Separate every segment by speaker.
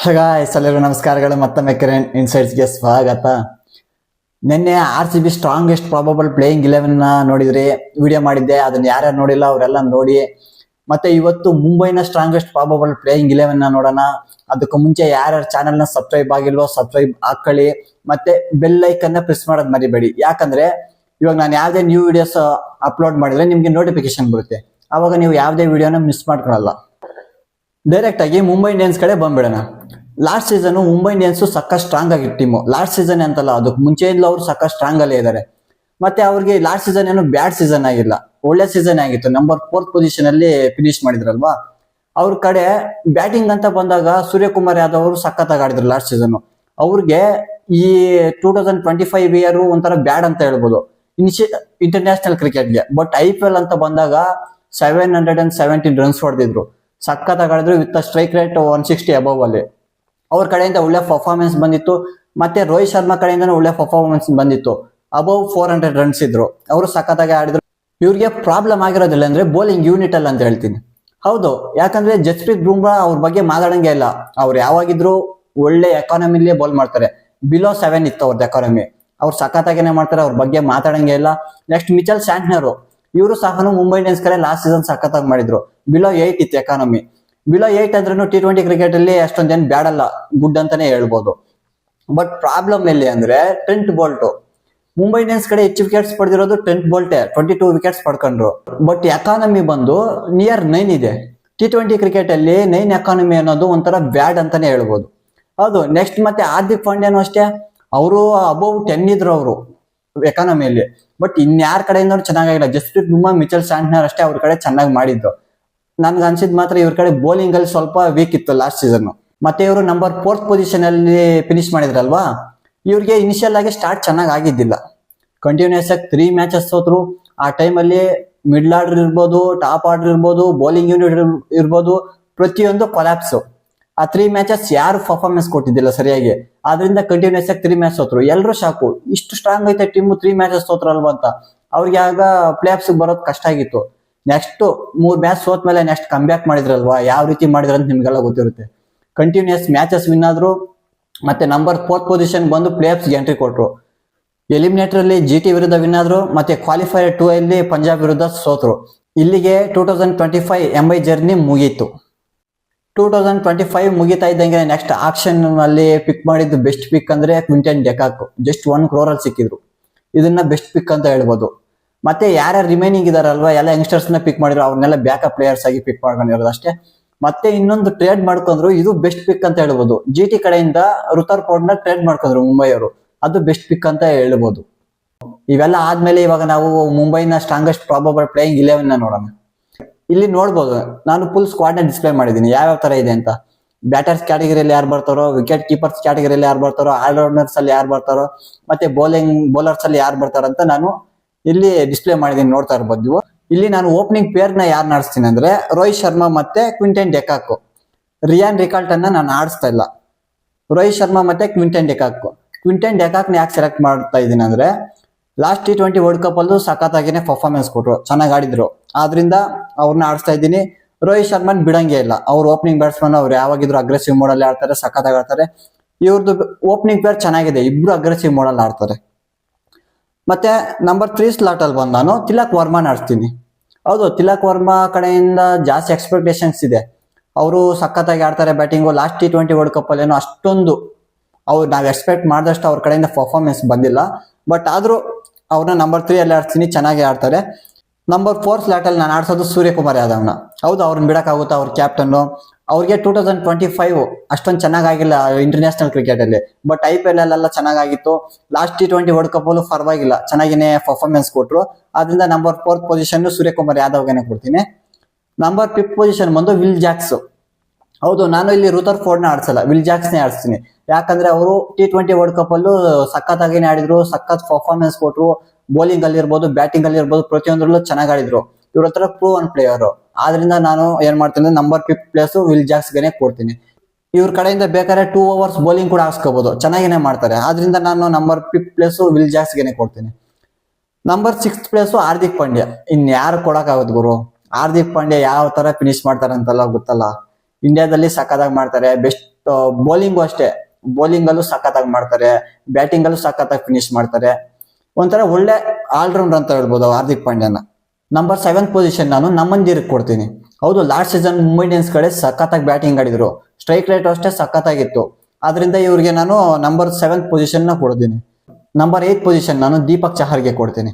Speaker 1: Guys ಎಲ್ಲರಿಗೂ ನಮಸ್ಕಾರಗಳು. ಮತ್ತೊಮ್ಮೆ ಕಿರಣ್ ಇನ್ಸೈಟ್ಸ್ಗೆ ಸ್ವಾಗತ. ನಿನ್ನೆ RCB ಸ್ಟ್ರಾಂಗೆಸ್ಟ್ ಪ್ರಾಬಬಲ್ ಪ್ಲೇಯಿಂಗ್ 11 ನೋಡಿದ್ರಿ, ವಿಡಿಯೋ ಮಾಡಿದ್ದೆ. ಅದನ್ನ ಯಾರ್ಯಾರು ನೋಡಿಲ್ಲ ಅವರೆಲ್ಲ ನೋಡಿ. ಮತ್ತೆ ಇವತ್ತು ಮುಂಬೈನ ಸ್ಟ್ರಾಂಗೆಸ್ಟ್ ಪ್ರಾಬಬಲ್ ಪ್ಲೇಯಿಂಗ್ 11 ನೋಡೋಣ. ಅದಕ್ಕೂ ಮುಂಚೆ ಯಾರ್ಯಾರು ಚಾನೆಲ್ನ ಸಬ್ಸ್ಕ್ರೈಬ್ ಆಗಿಲ್ವೋ ಸಬ್ಸ್ಕ್ರೈಬ್ ಹಾಕೊಳ್ಳಿ, ಮತ್ತೆ ಬೆಲ್ ಐಕನ್ನ ಪ್ರೆಸ್ ಮಾಡೋದು ಮರಿಬೇಡಿ. ಯಾಕಂದ್ರೆ ಇವಾಗ ನಾನು ಯಾವುದೇ ನ್ಯೂ ವಿಡಿಯೋಸ್ ಅಪ್ಲೋಡ್ ಮಾಡಿದ್ರೆ ನಿಮ್ಗೆ ನೋಟಿಫಿಕೇಶನ್ ಬರುತ್ತೆ. ಅವಾಗ ನೀವು ಯಾವುದೇ ವಿಡಿಯೋನ ಮಿಸ್ ಮಾಡ್ಕೊಳಲ್ಲ. ಡೈರೆಕ್ಟ್ ಆಗಿ ಮುಂಬೈ ಇಂಡಿಯನ್ಸ್ ಕಡೆ ಬಂದ್ಬಿಡೋಣ. ಲಾಸ್ಟ್ ಸೀಸನ್ ಮುಂಬೈ ಇಂಡಿಯನ್ಸ್ ಸಕ್ಕ ಸ್ಟ್ರಾಂಗ್ ಆಗಿತ್ತು ಟೀಮು. ಲಾಸ್ಟ್ ಸೀಸನ್ ಅಂತಲ್ಲ, ಅದಕ್ಕೆ ಮುಂಚೆಯಿಂದ ಅವ್ರು ಸಕ್ಕ ಸ್ಟ್ರಾಂಗ್ ಅಲ್ಲೇ ಇದ್ದಾರೆ. ಮತ್ತೆ ಅವ್ರಿಗೆ ಲಾಸ್ಟ್ ಸೀಸನ್ ಏನು ಬ್ಯಾಡ್ ಸೀಸನ್ ಆಗಿಲ್ಲ, ಒಳ್ಳೆ ಸೀಸನ್ ಆಗಿತ್ತು. ನಂಬರ್ 4 ಪೊಸಿಷನ್ ಅಲ್ಲಿ ಫಿನಿಶ್ ಮಾಡಿದ್ರಲ್ವಾ. ಅವ್ರ ಕಡೆ ಬ್ಯಾಟಿಂಗ್ ಅಂತ ಬಂದಾಗ ಸೂರ್ಯಕುಮಾರ್ ಯಾದವ್ ಅವರು ಸಖತ್ತಾಗಿ ಆಡಿದ್ರು ಲಾಸ್ಟ್ ಸೀಸನ್. ಅವ್ರಿಗೆ ಈ 2025 ಇಯರ್ ಒಂಥರ ಬ್ಯಾಡ್ ಅಂತ ಹೇಳ್ಬೋದು ಇಂಟರ್ನ್ಯಾಷನಲ್ ಕ್ರಿಕೆಟ್ಗೆ. ಬಟ್ IPL ಅಂತ ಬಂದಾಗ 717 ರನ್ಸ್ ಹೊಡೆದಿದ್ರು, ಸಖತ್ತಾಗಿ ಆಡಿದ್ರು. ವಿತ್ ಸ್ಟ್ರೈಕ್ ರೇಟ್ 160 ಅಬವ್ ಅಲ್ಲಿ ಅವ್ರ ಕಡೆಯಿಂದ ಒಳ್ಳೆ ಪರ್ಫಾರ್ಮೆನ್ಸ್ ಬಂದಿತ್ತು. ಮತ್ತೆ ರೋಹಿತ್ ಶರ್ಮಾ ಕಡೆಯಿಂದ ಒಳ್ಳೆ ಪರ್ಫಾರ್ಮೆನ್ಸ್ ಬಂದಿತ್ತು. ಅಬೌವ್ 400 ರನ್ಸ್ ಇದ್ರು, ಅವರು ಸಖತ್ತಾಗಿ ಆಡಿದ್ರು. ಇವ್ರಿಗೆ ಪ್ರಾಬ್ಲಮ್ ಆಗಿರೋದಿಲ್ಲ ಅಂದ್ರೆ ಬೌಲಿಂಗ್ ಯೂನಿಟ್ ಅಲ್ಲಿ ಅಂತ ಹೇಳ್ತೀನಿ. ಹೌದು, ಯಾಕಂದ್ರೆ ಜಸ್ಪ್ರೀತ್ ಬುಮ್ರಾ ಅವ್ರ ಬಗ್ಗೆ ಮಾತಾಡಂಗೆ ಇಲ್ಲ. ಅವ್ರು ಯಾವಾಗಿದ್ರು ಒಳ್ಳೆ ಎಕಾನಮಿಲೇ ಬೌಲ್ ಮಾಡ್ತಾರೆ. ಬಿಲೋ 7 ಇತ್ತು ಅವ್ರದ್ದು ಎಕಾನಮಿ, ಅವ್ರು ಸಖತ್ತಾಗೇನೆ ಮಾಡ್ತಾರೆ, ಅವ್ರ ಬಗ್ಗೆ ಮಾತಾಡಂಗೆ ಇಲ್ಲ. ನೆಕ್ಸ್ಟ್ ಮಿಚೆಲ್ ಸ್ಯಾಂಟ್ನರ್, ಇವರು ಸಹ ಮುಂಬೈ ಇಂಡಿಯನ್ಸ್ ಕಡೆ ಲಾಸ್ಟ್ ಸೀಸನ್ ಸಖತ್ತಾಗಿ ಮಾಡಿದ್ರು. ಬಿಲೋ 8 ಇತ್ತು ಎಕಾನಮಿ. ಬಿಲೋ 8 ಅಂದ್ರೂ T20 ಕ್ರಿಕೆಟ್ ಅಲ್ಲಿ ಅಷ್ಟೊಂದೇನು ಬ್ಯಾಡ್ ಅಲ್ಲ, ಗುಡ್ ಅಂತಾನೆ ಹೇಳ್ಬೋದು. ಬಟ್ ಪ್ರಾಬ್ಲಮ್ ಎಲ್ಲಿ ಅಂದ್ರೆ ಟ್ರೆಂಟ್ ಬೋಲ್ಟ್. ಮುಂಬೈ ಇಂಡಿಯನ್ಸ್ ಕಡೆ ಹೆಚ್ಚು ವಿಕೆಟ್ಸ್ ಪಡೆದಿರೋದು ಟ್ರೆಂಟ್ ಬೋಲ್ಟೆ, 22 ವಿಕೆಟ್ಸ್ ಪಡ್ಕೊಂಡ್ರು. ಬಟ್ ಎಕಾನಮಿ ಬಂದು ನಿಯರ್ 9 ಇದೆ. T20 ಕ್ರಿಕೆಟ್ ಅಲ್ಲಿ 9 ಎಕಾನಮಿ ಅನ್ನೋದು ಒಂಥರ ಬ್ಯಾಡ್ ಅಂತಾನೆ ಹೇಳ್ಬೋದು. ಹೌದು, ನೆಕ್ಸ್ಟ್ ಮತ್ತೆ ಹಾರ್ದಿಕ್ ಪಾಂಡ್ಯನು ಅಷ್ಟೇ, ಅವರು ಅಬೌವ್ 10 ಇದ್ರು ಅವರು ಎಕಾನಮಿಯಲ್ಲಿ. ಬಟ್ ಇನ್ಯಾರ ಕಡೆಯಿಂದ ಚೆನ್ನಾಗಿಲ್ಲ. ಜಸ್ಪ್ರೀತ್ ಬುಮ್ರಾ, ಮಿಚೆಲ್ ಸ್ಯಾಂಟ್ನರ್ ಅಷ್ಟೇ ಅವ್ರ ಕಡೆ ಚೆನ್ನಾಗಿ ಮಾಡಿದ್ದು. ನನ್ಗೆ ಅನ್ಸಿದ್ ಮಾತ್ರ ಇವ್ರ ಕಡೆ ಬೌಲಿಂಗ್ ಅಲ್ಲಿ ಸ್ವಲ್ಪ ವೀಕ್ ಇತ್ತು ಲಾಸ್ಟ್ ಸೀಸನ್. ಮತ್ತೆ ಇವರು ನಂಬರ್ 4 ಪೊಸಿಷನ್ ಅಲ್ಲಿ ಫಿನಿಶ್ ಮಾಡಿದ್ರಲ್ವಾ. ಇವ್ರಿಗೆ ಇನಿಷಿಯಲ್ ಆಗಿ ಸ್ಟಾರ್ಟ್ ಚೆನ್ನಾಗಿ ಆಗಿದ್ದಿಲ್ಲ. ಕಂಟಿನ್ಯೂಸ್ ಆಗಿ 3 ಮ್ಯಾಚಸ್ ಸೋತ್ರು. ಆ ಟೈಮಲ್ಲಿ ಮಿಡ್ಲ್ ಆರ್ಡರ್ ಇರ್ಬೋದು, ಟಾಪ್ ಆರ್ಡರ್ ಇರ್ಬೋದು, ಬೌಲಿಂಗ್ ಯೂನಿಟ್ ಇರ್ಬೋದು, ಪ್ರತಿಯೊಂದು ಕೊಲಾಪ್ಸ್. ಆ 3 ಮ್ಯಾಚಸ್ ಯಾರು ಪರ್ಫಾರ್ಮೆನ್ಸ್ ಕೊಟ್ಟಿದ್ದಿಲ್ಲ ಸರಿಯಾಗಿ. ಆದ್ರಿಂದ ಕಂಟಿನ್ಯೂಸ್ ಆಗಿ 3 ಮ್ಯಾಚ್ ಸೋತ್ರು. ಎಲ್ಲರೂ ಶಾಕು, ಇಷ್ಟು ಸ್ಟ್ರಾಂಗ್ ಐತೆ ಟೀಮು 3 ಮ್ಯಾಚಸ್ ಸೋತ್ರಲ್ವಾ ಅಂತ. ಅವ್ರಿಗೆ ಆಗ ಪ್ಲೇ ಆಫ್ಸ್ ಬರೋದು ಕಷ್ಟ ಆಗಿತ್ತು. ನೆಕ್ಸ್ಟ್ 3 ಮ್ಯಾಚ್ ಸೋತ್ ಮೇಲೆ ನೆಕ್ಸ್ಟ್ ಕಮ್ ಬ್ಯಾಕ್ ಮಾಡಿದ್ರಲ್ವಾ, ಯಾವ ರೀತಿ ಮಾಡಿದ್ರ ಅಂತ ನಿಮ್ಗೆಲ್ಲ ಗೊತ್ತಿರುತ್ತೆ. ಕಂಟಿನ್ಯೂಸ್ ಮ್ಯಾಚಸ್ ವಿನ್ ಆದ್ರು. ಮತ್ತೆ ನಂಬರ್ 4 ಪೊಸಿಷನ್ ಬಂದು ಪ್ಲೇ ಆಫ್ಸ್ ಎಂಟ್ರಿ ಕೊಟ್ರು. ಎಲಿಮಿನೇಟರ್ ಅಲ್ಲಿ GT ವಿರುದ್ಧ ವಿನ್ ಆದ್ರು. ಮತ್ತೆ ಕ್ವಾಲಿಫೈಯರ್ 2 ಅಲ್ಲಿ ಪಂಜಾಬ್ ವಿರುದ್ಧ ಸೋತ್ರು. ಇಲ್ಲಿಗೆ 2025 MI ಜರ್ನಿ ಮುಗೀತು. 2025 ಮುಗಿತಾ ಇದ್ದಂಗೆ ನೆಕ್ಸ್ಟ್ ಆಕ್ಷನ್ ಅಲ್ಲಿ ಪಿಕ್ ಮಾಡಿದ್ದು ಬೆಸ್ಟ್ ಪಿಕ್ ಅಂದ್ರೆ ಕ್ವಿಂಟನ್ ಡೆಕಾಕ್. ಜಸ್ಟ್ 1 crore ಅಲ್ಲಿ ಸಿಕ್ಕಿದ್ರು. ಇದನ್ನ ಬೆಸ್ಟ್ ಪಿಕ್ ಅಂತ ಹೇಳ್ಬೋದು. ಮತ್ತೆ ಯಾರ್ಯಾರು ರಿಮೈನಿಂಗ್ ಇದಾರಲ್ವಾ, ಎಲ್ಲ ಯಂಗ್ಸ್ಟರ್ಸ್ ನ ಪಿಕ್ ಮಾಡಿದ್ರು, ಅವ್ರನ್ನೆಲ್ಲ ಬ್ಯಾಕಪ್ ಪ್ಲೇಯರ್ಸ್ ಆಗಿ ಪಿಕ್ ಮಾಡ್ಕೊಂಡಿರೋದು ಅಷ್ಟೇ. ಮತ್ತೆ ಇನ್ನೊಂದು ಟ್ರೇಡ್ ಮಾಡ್ಕೊಂಡ್ರು, ಇದು ಬೆಸ್ಟ್ ಪಿಕ್ ಅಂತ ಹೇಳ್ಬೋದು. GT ಕಡೆಯಿಂದ ರುತರ್ ಫೋರ್ಡ್ನ ಟ್ರೇಡ್ ಮಾಡ್ಕೊಂಡ್ರು ಮುಂಬೈ ಅವರು, ಅದು ಬೆಸ್ಟ್ ಪಿಕ್ ಅಂತ ಹೇಳ್ಬೋದು. ಇವೆಲ್ಲ ಆದ್ಮೇಲೆ ಇವಾಗ ನಾವು ಮುಂಬೈನ ಸ್ಟ್ರಾಂಗೆಸ್ಟ್ ಪ್ರಾಬಬಲ್ ಪ್ಲೇಯಿಂಗ್ 11 ನೋಡೋಣ. ಇಲ್ಲಿ ನೋಡ್ಬೋದು, ನಾನು ಫುಲ್ ಸ್ಕ್ವಾಡ್ ನ ಡಿಸ್ಪ್ಲೇ ಮಾಡಿದ್ದೀನಿ ಯಾವ್ಯಾವ ತರ ಇದೆ ಅಂತ. ಬ್ಯಾಟರ್ಸ್ ಕ್ಯಾಟಗರಿಯಲ್ಲಿ ಯಾರು ಬರ್ತಾರೋ, ವಿಕೆಟ್ ಕೀಪರ್ಸ್ ಕ್ಯಾಟಗರಿಯಲ್ಲಿ ಯಾರು ಬರ್ತಾರೋ, ಆಲ್ರೌಂಡರ್ಸ್ ಅಲ್ಲಿ ಯಾರು ಬರ್ತಾರೋ, ಮತ್ತೆ ಬೌಲರ್ಸ್ ಅಲ್ಲಿ ಯಾರು ಬರ್ತಾರಂತ ನಾನು ಇಲ್ಲಿ ಡಿಸ್ಪ್ಲೇ ಮಾಡಿದೀನಿ, ನೋಡ್ತಾ ಇರ್ಬೋದು ನೀವು. ಇಲ್ಲಿ ನಾನು ಓಪನಿಂಗ್ ಪೇರ್ ನ ಯಾರು ಆಡಿಸ್ತೀನಿ ಅಂದ್ರೆ ರೋಹಿತ್ ಶರ್ಮಾ ಮತ್ತೆ ಕ್ವಿಂಟನ್ ಡೆಕಾಕ್. ರಿಯಾನ್ ರಿಕಾಲ್ಟನ್ ನಾನು ಆಡಿಸ್ತಾ ಇಲ್ಲ. ರೋಹಿತ್ ಶರ್ಮಾ ಮತ್ತೆ ಕ್ವಿಂಟನ್ ಡೆಕಾಕ್. ಕ್ವಿಂಟನ್ ಡೆಕಾಕ್ ನ ಯಾಕೆ ಸೆಲೆಕ್ಟ್ ಮಾಡ್ತಾ ಇದ್ದೀನಿ ಅಂದ್ರೆ ಲಾಸ್ಟ್ T20 ವರ್ಲ್ಡ್ ಕಪ್ ಅಲ್ಲೂ ಸಖತ್ತಾಗಿನೇ ಪರ್ಫಾರ್ಮೆನ್ಸ್ ಕೊಟ್ರು, ಚೆನ್ನಾಗಿ ಆಡಿದ್ರು. ಆದ್ರಿಂದ ಅವ್ರನ್ನ ಆಡಿಸ್ತಾ ಇದ್ದೀನಿ. ರೋಹಿತ್ ಶರ್ಮನ್ ಬಿಡಂಗೆ ಇಲ್ಲ. ಅವ್ರು ಓಪನಿಂಗ್ ಬ್ಯಾಟ್ಸ್ಮನ್, ಅವ್ರು ಯಾವಾಗಿದ್ರು ಅಗ್ರೆಸಿವ್ ಮೋಡಲ್ಲಿ ಆಡ್ತಾರೆ, ಸಖತ್ತಾಗಿ ಆಡ್ತಾರೆ. ಇವ್ರದ್ದು ಓಪನಿಂಗ್ ಪೇರ್ ಚೆನ್ನಾಗಿದೆ, ಇಬ್ರು ಅಗ್ರೆಸಿವ್ ಮೋಡಲ್ಲಿ ಆಡ್ತಾರೆ. ಮತ್ತೆ ನಂಬರ್ 3 ಸ್ಲಾಟ್ ಅಲ್ಲಿ ಬಂದು ನಾನು ತಿಲಕ್ ವರ್ಮಾ ಆಡ್ತೀನಿ. ಹೌದು, ತಿಲಕ್ ವರ್ಮಾ ಕಡೆಯಿಂದ ಜಾಸ್ತಿ ಎಕ್ಸ್ಪೆಕ್ಟೇಷನ್ಸ್ ಇದೆ. ಅವರು ಸಖತ್ತಾಗಿ ಆಡ್ತಾರೆ batting. Last T20 world cup ಅಲ್ಲಿ ಏನೋ ಅಷ್ಟೊಂದು ನಾವ್ ಎಕ್ಸ್ಪೆಕ್ಟ್ ಮಾಡಿದಷ್ಟು ಅವ್ರ ಕಡೆಯಿಂದ ಪರ್ಫಾರ್ಮೆನ್ಸ್ ಬಂದಿಲ್ಲ. ಬಟ್ ಆದ್ರೂ ಅವ್ರನ್ನ ನಂಬರ್ 3 ಅಲ್ಲಿ ಆಡ್ತೀನಿ, ಚೆನ್ನಾಗಿ ಆಡ್ತಾರೆ. ನಂಬರ್ 4 ಸ್ಲಾಟ್ ಅಲ್ಲಿ ನಾನು ಆಡ್ಸೋದು ಸೂರ್ಯಕುಮಾರ್ ಯಾದವ್ನ. ಹೌದು, ಅವ್ರನ್ನ ಬಿಡಕ್ಕಾಗುತ್ತಾ, ಅವ್ರ ಕ್ಯಾಪ್ಟನ್. ಅವ್ರಿಗೆ 2025 ಅಷ್ಟೊಂದು ಚೆನ್ನಾಗಿಲ್ಲ ಇಂಟರ್ನ್ಯಾಷನಲ್ ಕ್ರಿಕೆಟ್ ಅಲ್ಲಿ. ಬಟ್ IPL ಅಲ್ಲೆಲ್ಲ ಚೆನ್ನಾಗಿತ್ತು. ಲಾಸ್ಟ್ T20 ವರ್ಲ್ಡ್ ಕಪ್ ಅಲ್ಲೂ ಪರವಾಗಿಲ್ಲ, ಚೆನ್ನಾಗಿನೇ ಪರ್ಫಾರ್ಮೆನ್ಸ್ ಕೊಟ್ರು. ಆದ್ರಿಂದ ನಂಬರ್ 4 ಪೊಸಿಷನ್ ಸೂರ್ಯಕುಮಾರ್ ಯಾದವ್ಗೆ ಕೊಡ್ತೀನಿ. ನಂಬರ್ 5 ಪೊಸಿಷನ್ ಬಂದು ವಿಲ್ ಜಾಕ್ಸ್. ಹೌದು, ನಾನು ಇಲ್ಲಿ ರುತರ್ ಫೋರ್ಡ್ ನ ಆಡ್ಸಲ್ಲ, ವಿಲ್ ಜಾಕ್ಸ್ ನೇ ಆಡಿಸ್ತೀನಿ. ಯಾಕಂದ್ರೆ ಅವರು T20 ವರ್ಲ್ಡ್ ಕಪ್ ಅಲ್ಲೂ ಸಖತ್ತಾಗಿನೇ ಆಡಿದ್ರು, ಸಖತ್ ಪರ್ಫಾರ್ಮೆನ್ಸ್ ಕೊಟ್ರು. ಬೌಲಿಂಗ್ ಅಲ್ಲಿ ಇರ್ಬೋದು, ಬ್ಯಾಟಿಂಗ್ ಅಲ್ಲಿ ಇರ್ಬೋದು, ಪ್ರತಿಯೊಂದರಲ್ಲೂ ಚೆನ್ನಾಗಿ ಆಡಿದ್ರು. ಇವ್ರ ಹತ್ರ ಪ್ರೂವ್ ಒನ್ ಪ್ಲೇಯರ್. ಆದ್ರಿಂದ ನಾನು ಏನ್ ಮಾಡ್ತೀನಿ, ನಂಬರ್ 5 ಪ್ಲೇಸ್ ವಿಲ್ ಜಾಕ್ಸ್ ಗೆ ಕೊಡ್ತೀನಿ. ಇವ್ರ ಕಡೆಯಿಂದ ಬೇಕಾದ್ರೆ 2 overs ಬೌಲಿಂಗ್ ಕೂಡ ಹಾಕ್ಸ್ಕೋಬಹುದು, ಚೆನ್ನಾಗಿನೇ ಮಾಡ್ತಾರೆ. ಆದ್ರಿಂದ ನಾನು ನಂಬರ್ 5 ಪ್ಲೇಸ್ ವಿಲ್ ಜಾಕ್ಸ್ ಗೆ ಕೊಡ್ತೀನಿ. Number 6 place Hardik Pandya. ಯಾರು ಕೊಡಕ್ಕಾಗುತ್ತೆ ಗುರು, ಹಾರ್ದಿಕ್ ಪಾಂಡ್ಯ ಯಾವ ತರ ಫಿನಿಶ್ ಮಾಡ್ತಾರೆ ಅಂತೆಲ್ಲ ಗೊತ್ತಲ್ಲ. ಇಂಡಿಯಾದಲ್ಲಿ ಸಖತ್ತಾಗಿ ಮಾಡ್ತಾರೆ, ಬೆಸ್ಟ್ ಬೌಲಿಂಗು ಅಷ್ಟೇ, ಬೌಲಿಂಗ್ ಅಲ್ಲೂ ಸಖತ್ತಾಗಿ ಮಾಡ್ತಾರೆ, ಬ್ಯಾಟಿಂಗ್ ಅಲ್ಲೂ ಸಖತ್ತಾಗಿ ಫಿನಿಶ್ ಮಾಡ್ತಾರೆ. ಒಂಥರ ಒಳ್ಳೆ ಆಲ್ರೌಂಡರ್ ಅಂತ ಹೇಳ್ಬೋದು ಹಾರ್ದಿಕ್ ಪಾಂಡ್ಯನ. ನಂಬರ್ 7 ಪೊಸಿಷನ್ ನಾನು ನಮ್ಮಂದಿರಿಗೆ ಕೊಡ್ತೀನಿ. ಹೌದು, ಲಾಸ್ಟ್ ಸೀಸನ್ ಮುಂಬೈ ಇಂಡಿಯನ್ಸ್ ಕಡೆ ಸಖತ್ತಾಗಿ ಬ್ಯಾಟಿಂಗ್ ಆಡಿದ್ರು, ಸ್ಟ್ರೈಕ್ ರೇಟ್ ಅಷ್ಟೇ ಸಖತ್ತಾಗಿತ್ತು. ಆದ್ರಿಂದ ಇವ್ರಿಗೆ ನಾನು ನಂಬರ್ 7 ಪೊಸಿಷನ್ ನ ಕೊಡ್ತೀನಿ. ನಂಬರ್ 8 ಪೊಸಿಷನ್ ನಾನು ದೀಪಕ್ ಚಹರ್ಗೆ ಕೊಡ್ತೀನಿ.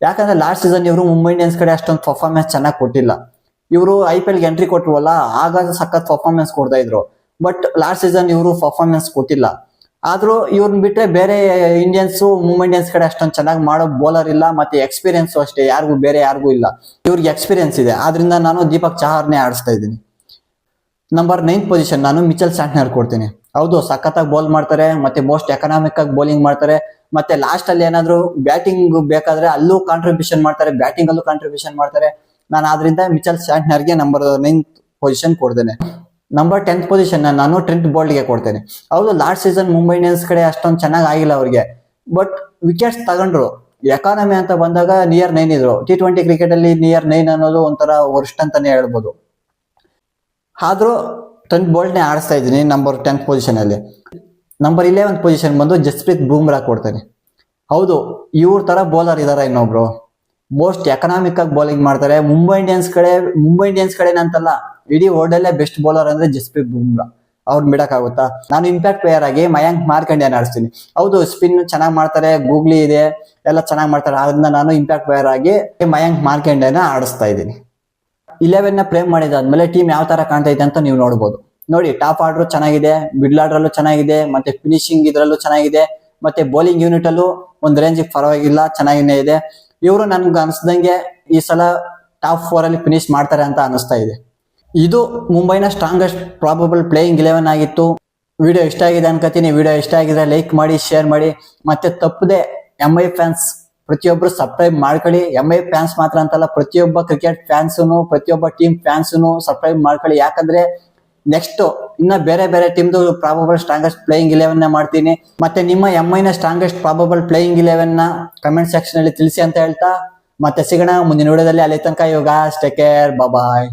Speaker 1: ಯಾಕಂದ್ರೆ ಲಾಸ್ಟ್ ಸೀಸನ್ ಇವರು ಮುಂಬೈ ಇಂಡಿಯನ್ಸ್ ಕಡೆ ಅಷ್ಟೊಂದು ಪರ್ಫಾರ್ಮೆನ್ಸ್ ಚೆನ್ನಾಗಿ ಕೊಟ್ಟಿಲ್ಲ. ಇವರು IPL ಗೆ ಎಂಟ್ರಿ ಕೊಟ್ಟರುವಲ್ಲ, ಆಗ ಸಖತ್ ಪರ್ಫಾರ್ಮೆನ್ಸ್ ಕೊಡ್ತಾ ಇದ್ರು. ಬಟ್ ಲಾಸ್ಟ್ ಸೀಸನ್ ಇವರು ಪರ್ಫಾರ್ಮೆನ್ಸ್ ಕೊಟ್ಟಿಲ್ಲ. ಆದ್ರೂ ಇವ್ರನ್ನ ಬಿಟ್ರೆ ಬೇರೆ ಇಂಡಿಯನ್ಸ್ ಮುಂಬೈ ಇಂಡಿಯನ್ಸ್ ಕಡೆ ಅಷ್ಟೊಂದು ಚೆನ್ನಾಗಿ ಮಾಡೋ ಬೌಲರ್ ಇಲ್ಲ, ಮತ್ತೆ ಎಕ್ಸ್ಪೀರಿಯನ್ಸ್ ಅಷ್ಟೇ ಯಾರಿಗೂ ಇಲ್ಲ. ಇವ್ರಿಗೆ ಎಕ್ಸ್ಪೀರಿಯನ್ಸ್ ಇದೆ, ಆದ್ರಿಂದ ನಾನು ದೀಪಕ್ ಚಹರ್ನೇ ಆಡಿಸ್ತಾ ಇದ್ದೀನಿ. ನಂಬರ್ 9 ಪೊಸಿಷನ್ ನಾನು ಮಿಚೆಲ್ ಸ್ಯಾಂಟ್ನರ್ ಕೊಡ್ತೀನಿ. ಹೌದು, ಸಖತ್ತಾಗಿ ಬೌಲ್ ಮಾಡ್ತಾರೆ, ಮತ್ತೆ ಮೋಸ್ಟ್ ಎಕನಾಮಿಕ್ ಆಗಿ ಬೌಲಿಂಗ್ ಮಾಡ್ತಾರೆ, ಮತ್ತೆ ಲಾಸ್ಟ್ ಅಲ್ಲಿ ಏನಾದ್ರು ಬ್ಯಾಟಿಂಗ್ ಬೇಕಾದ್ರೆ ಅಲ್ಲೂ ಕಾಂಟ್ರಿಬ್ಯೂಷನ್ ಮಾಡ್ತಾರೆ, ಬ್ಯಾಟಿಂಗ್ ಅಲ್ಲೂ ಕಾಂಟ್ರಿಬ್ಯೂಷನ್ ಮಾಡ್ತಾರೆ. ನಾನು ಆದ್ರಿಂದ ಮಿಚೆಲ್ ಸ್ಯಾಂಟ್ನರ್ಗೆ ನಂಬರ್ 9 ಪೊಸಿಷನ್ ಕೊಡ್ತೇನೆ. ನಂಬರ್ 10 ಪೊಸಿಷನ್ ನಾನು ಟ್ರೆಂಟ್ ಬೋಲ್ಟ್ಗೆ ಕೊಡ್ತೇನೆ. ಹೌದು, ಲಾಸ್ಟ್ ಸೀಸನ್ ಮುಂಬೈ ಇಂಡಿಯನ್ಸ್ ಕಡೆ ಅಷ್ಟೊಂದು ಚೆನ್ನಾಗಿ ಆಗಿಲ್ಲ ಅವ್ರಿಗೆ, ಬಟ್ ವಿಕೆಟ್ಸ್ ತಗೊಂಡ್ರು. ಎಕಾನಮಿ ಅಂತ ಬಂದಾಗ ನಿಯರ್ 9 ಇದ್ರು. T20 ಕ್ರಿಕೆಟ್ ಅಲ್ಲಿ ನಿಯರ್ 9 ಅನ್ನೋದು ಒಂಥರ ವರ್ಸ್ಟ್ ಅಂತಾನೆ ಹೇಳ್ಬೋದು. ಆದ್ರೂ ಟ್ರೆಂಟ್ ಬೋಲ್ಟ್ನೇ ಆಡಿಸ್ತಾ ಇದ್ದೀನಿ ನಂಬರ್ 10 ಪೊಸಿಷನ್ ಅಲ್ಲಿ. ನಂಬರ್ 11 ಪೊಸಿಷನ್ ಬಂದು ಜಸ್ಪ್ರೀತ್ ಬೂಮ್ರಾ ಕೊಡ್ತೇನೆ. ಹೌದು, ಇವ್ರ ತರ ಬೌಲರ್ ಇದಾರ ಇನ್ನೊಬ್ರು, ಮೋಸ್ಟ್ ಎಕನಾಮಿಕ್ ಆಗಿ ಬೌಲಿಂಗ್ ಮಾಡ್ತಾರೆ. ಮುಂಬೈ ಇಂಡಿಯನ್ಸ್ ಕಡೆ ಅಂತಲ್ಲ, ಇಡೀ ವರ್ಲ್ಡ್ ಅಲ್ಲೇ ಬೆಸ್ಟ್ ಬೌಲರ್ ಅಂದ್ರೆ ಜಸ್ಪ್ರೀತ್ ಬೂಮ್ರಾ. ಅವ್ರು ಬಿಡಕ್ಕಾಗುತ್ತಾ? ನಾನು ಇಂಪ್ಯಾಕ್ಟ್ ಪ್ಲೇಯರ್ ಆಗಿ ಮಯಾಂಕ್ ಮಾರ್ಕಂಡ್ಯನ ಆಡಿಸ್ತೀನಿ. ಹೌದು, ಸ್ಪಿನ್ ಚೆನ್ನಾಗಿ ಮಾಡ್ತಾರೆ, ಗೂಗ್ಲಿ ಇದೆ, ಎಲ್ಲ ಚೆನ್ನಾಗಿ ಮಾಡ್ತಾರೆ. ಆದ್ರಿಂದ ನಾನು ಇಂಪ್ಯಾಕ್ಟ್ ಪ್ಲೇಯರ್ ಆಗಿ ಮಯಾಂಕ್ ಮಾರ್ಕಂಡ್ಯನ ಆಡಿಸ್ತಾ ಇದ್ದೀನಿ. 11 ನ ಪ್ಲೇ ಮಾಡಿದಾದ್ಮೇಲೆ ಟೀಮ್ ಯಾವ ತರ ಕಾಣ್ತೈತೆ ಅಂತ ನೀವು ನೋಡ್ಬೋದು. ನೋಡಿ, ಟಾಪ್ ಆರ್ಡರ್ ಚೆನ್ನಾಗಿದೆ, ಮಿಡ್ಲ್ ಆರ್ಡರ್ ಅಲ್ಲೂ ಚೆನ್ನಾಗಿದೆ, ಮತ್ತೆ ಫಿನಿಶಿಂಗ್ ಇದ್ರಲ್ಲೂ ಚೆನ್ನಾಗಿದೆ, ಮತ್ತೆ ಬೌಲಿಂಗ್ ಯೂನಿಟ್ ಅಲ್ಲೂ ಒಂದ್ ರೇಂಜ್ ಪರವಾಗಿಲ್ಲ, ಚೆನ್ನಾಗಿನೇ ಇದೆ. ಇವರು ನನ್ಗೆ ಅನ್ಸ್ದಂಗೆ ಈ ಸಲ ಟಾಪ್ 4 ಅಲ್ಲಿ ಫಿನಿಶ್ ಮಾಡ್ತಾರೆ ಅಂತ ಅನಿಸ್ತಾ ಇದೆ. ಇದು ಮುಂಬೈನ ಸ್ಟ್ರಾಂಗೆಸ್ಟ್ ಪ್ರಾಬಬಲ್ ಪ್ಲೇಯಿಂಗ್ 11 ಆಗಿತ್ತು. ವಿಡಿಯೋ ಇಷ್ಟ ಆಗಿದೆ ಅನ್ಕೋತೀನಿ. ವಿಡಿಯೋ ಇಷ್ಟ ಆಗಿದ್ರೆ ಲೈಕ್ ಮಾಡಿ, ಶೇರ್ ಮಾಡಿ, ಮತ್ತೆ ತಪ್ಪದೆ MI ಫ್ಯಾನ್ಸ್ ಪ್ರತಿಯೊಬ್ರು ಸಬ್ಸ್ಕ್ರೈಬ್ ಮಾಡ್ಕೊಳ್ಳಿ. MI ಫ್ಯಾನ್ಸ್ ಮಾತ್ರ ಅಂತಲ್ಲ, ಪ್ರತಿಯೊಬ್ಬ ಕ್ರಿಕೆಟ್ ಫ್ಯಾನ್ಸುನು, ಪ್ರತಿಯೊಬ್ಬ ಟೀಮ್ ಫ್ಯಾನ್ಸುನು ಸಬ್ಸ್ಕ್ರೈಬ್ ಮಾಡ್ಕೊಳ್ಳಿ. ಯಾಕಂದ್ರೆ ನೆಕ್ಸ್ಟ್ ಇನ್ನ ಬೇರೆ ಬೇರೆ ಟೀಮ್ದು ಪ್ರಾಬಬಲ್ ಸ್ಟ್ರಾಂಗೆಸ್ಟ್ ಪ್ಲೇಯಿಂಗ್ 11 ನ ಮಾಡ್ತೀನಿ. ಮತ್ತೆ ನಿಮ್ಮ MI ನ ಸ್ಟ್ರಾಂಗೆಸ್ಟ್ ಪ್ರಾಬಬಲ್ ಪ್ಲೇಯಿಂಗ್ 11 ನ ಕಮೆಂಟ್ ಸೆಕ್ಷನ್ ಅಲ್ಲಿ ತಿಳಿಸಿ ಅಂತ ಹೇಳ್ತಾ ಮತ್ತೆ ಸಿಗೋಣ ಮುಂದಿನ ವಿಡಿಯೋದಲ್ಲಿ. ಅಲ್ಲಿ ತನಕ ಯೋಗ ಟೇಕ್ ಕೇರ್, ಬಾಯ್.